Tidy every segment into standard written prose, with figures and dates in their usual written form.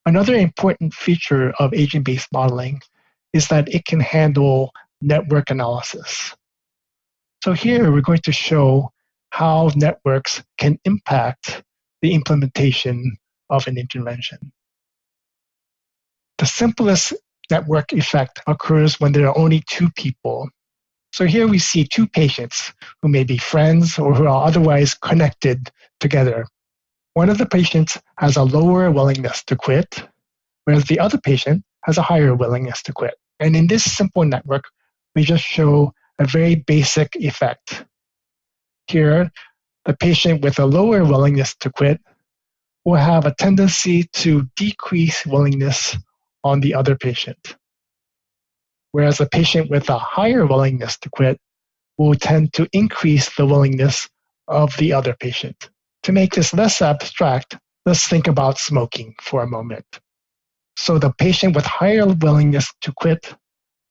Another important feature of agent-based modeling is that it can handle network analysis. So here we're going to show how networks can impact the implementation of an intervention. The simplest network effect occurs when there are only two people. So here we see two patients who may be friends or who are otherwise connected together. One of the patients has a lower willingness to quit, whereas the other patient has a higher willingness to quit. And in this simple network, we just show a very basic effect. Here, the patient with a lower willingness to quit will have a tendency to decrease willingness on the other patient, whereas a patient with a higher willingness to quit will tend to increase the willingness of the other patient. To make this less abstract, let's think about smoking for a moment. So the patient with higher willingness to quit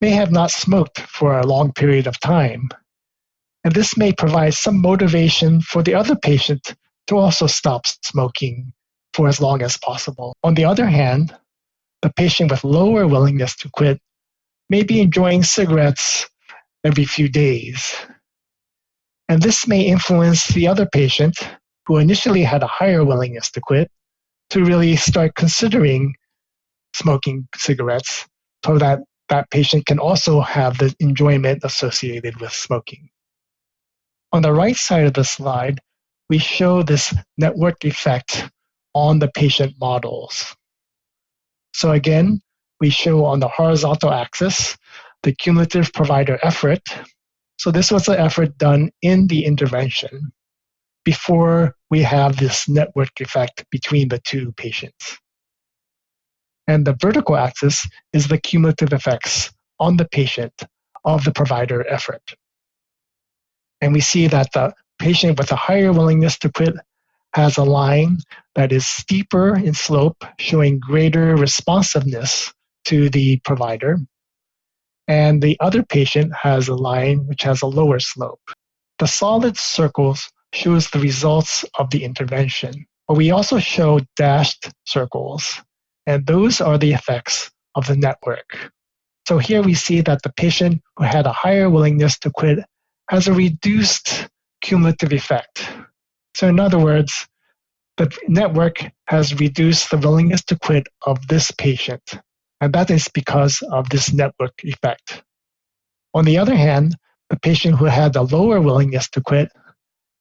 may have not smoked for a long period of time, and this may provide some motivation for the other patient to also stop smoking for as long as possible. On the other hand, the patient with lower willingness to quit may be enjoying cigarettes every few days. And this may influence the other patient, who initially had a higher willingness to quit, to really start considering smoking cigarettes so that that patient can also have the enjoyment associated with smoking. On the right side of the slide, we show this network effect on the patient models. So again, we show on the horizontal axis the cumulative provider effort. So this was the effort done in the intervention before we have this network effect between the two patients. And the vertical axis is the cumulative effects on the patient of the provider effort. And we see that the patient with a higher willingness to quit has a line that is steeper in slope, showing greater responsiveness to the provider. And the other patient has a line which has a lower slope. The solid circles shows the results of the intervention, but we also show dashed circles, and those are the effects of the network. So here we see that the patient who had a higher willingness to quit has a reduced cumulative effect. So in other words, the network has reduced the willingness to quit of this patient, and that is because of this network effect. On the other hand, the patient who had a lower willingness to quit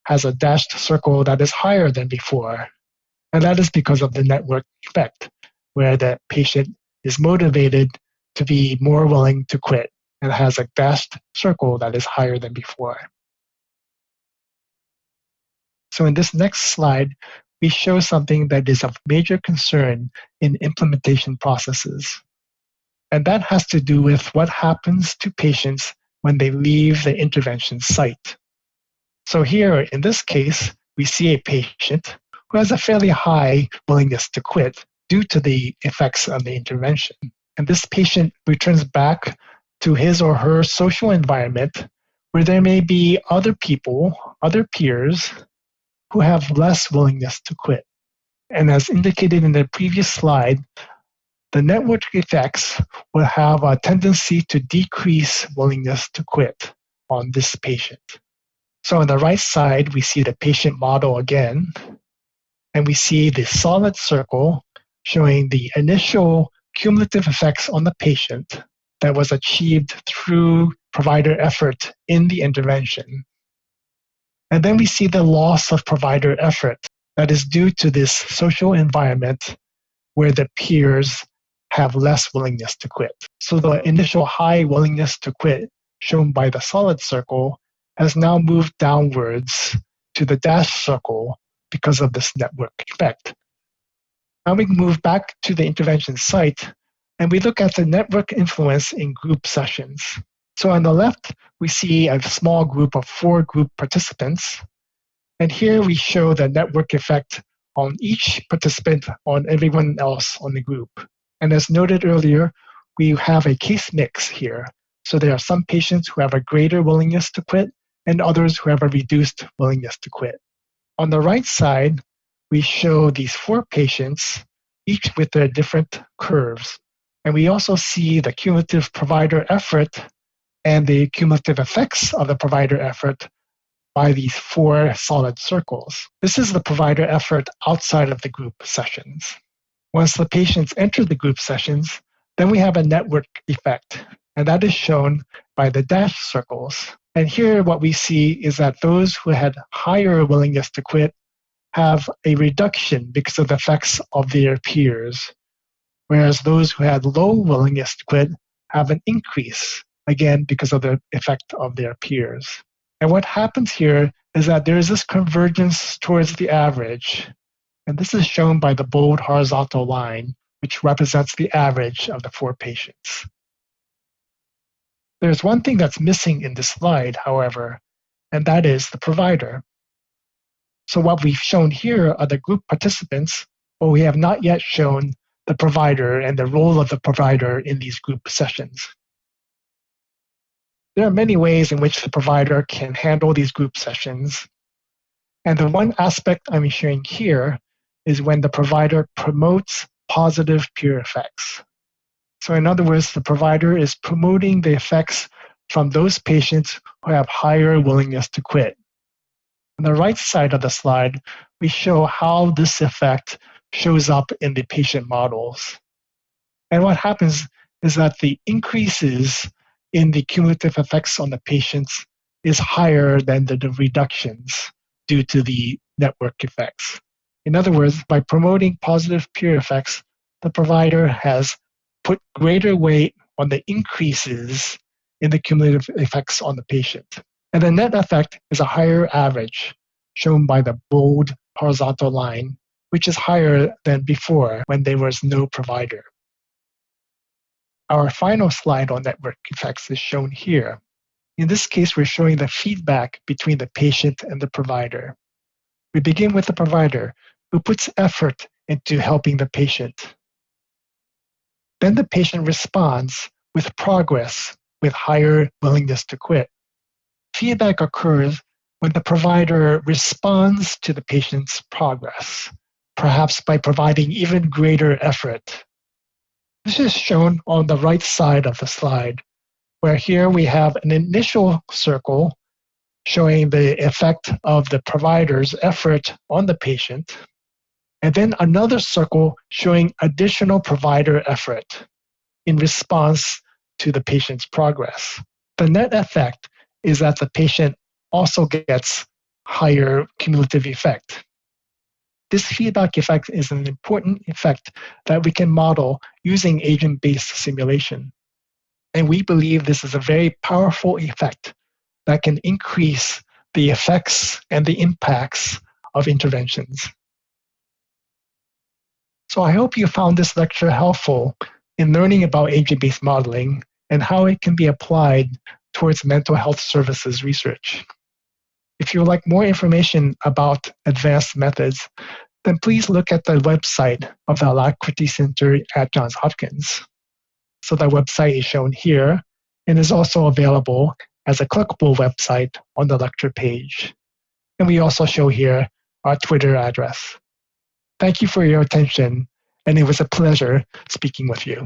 has a dashed circle that is higher than before, and that is because of the network effect, where the patient is motivated to be more willing to quit and has a dashed circle that is higher than before. So in this next slide, we show something that is of major concern in implementation processes. And that has to do with what happens to patients when they leave the intervention site. So here, in this case, we see a patient who has a fairly high willingness to quit due to the effects of the intervention. And this patient returns back to his or her social environment where there may be other people, other peers, who have less willingness to quit. And as indicated in the previous slide, the network effects will have a tendency to decrease willingness to quit on this patient. So on the right side, we see the patient model again, and we see the solid circle showing the initial cumulative effects on the patient that was achieved through provider effort in the intervention. And then we see the loss of provider effort that is due to this social environment where the peers have less willingness to quit. So the initial high willingness to quit shown by the solid circle has now moved downwards to the dashed circle because of this network effect. Now we move back to the intervention site and we look at the network influence in group sessions. So on the left, we see a small group of 4 group participants. And here we show the network effect on each participant on everyone else on the group. And as noted earlier, we have a case mix here. So there are some patients who have a greater willingness to quit and others who have a reduced willingness to quit. On the right side, we show these 4 patients each with their different curves. And we also see the cumulative provider effort and the cumulative effects of the provider effort by these 4 solid circles. This is the provider effort outside of the group sessions. Once the patients enter the group sessions, then we have a network effect, and that is shown by the dashed circles. And here what we see is that those who had higher willingness to quit have a reduction because of the effects of their peers, whereas those who had low willingness to quit have an increase, again, because of the effect of their peers. And what happens here is that there is this convergence towards the average, and this is shown by the bold horizontal line, which represents the average of the 4 patients. There's one thing that's missing in this slide, however, and that is the provider. So what we've shown here are the group participants, but we have not yet shown the provider and the role of the provider in these group sessions. There are many ways in which the provider can handle these group sessions. And the one aspect I'm sharing here is when the provider promotes positive peer effects. So in other words, the provider is promoting the effects from those patients who have higher willingness to quit. On the right side of the slide, we show how this effect shows up in the patient models. And what happens is that the increases in the cumulative effects on the patients is higher than the reductions due to the network effects. In other words, by promoting positive peer effects, the provider has put greater weight on the increases in the cumulative effects on the patient. And the net effect is a higher average, shown by the bold horizontal line, which is higher than before when there was no provider. Our final slide on network effects is shown here. In this case, we're showing the feedback between the patient and the provider. We begin with the provider, who puts effort into helping the patient. Then the patient responds with progress, with higher willingness to quit. Feedback occurs when the provider responds to the patient's progress, perhaps by providing even greater effort. This is shown on the right side of the slide, where here we have an initial circle showing the effect of the provider's effort on the patient, and then another circle showing additional provider effort in response to the patient's progress. The net effect is that the patient also gets higher cumulative effect. This feedback effect is an important effect that we can model using agent-based simulation. And we believe this is a very powerful effect that can increase the effects and the impacts of interventions. So I hope you found this lecture helpful in learning about agent-based modeling and how it can be applied towards mental health services research. If you would like more information about advanced methods, then please look at the website of the ALACRITY Center at Johns Hopkins. So the website is shown here and is also available as a clickable website on the lecture page. And we also show here our Twitter address. Thank you for your attention, and it was a pleasure speaking with you.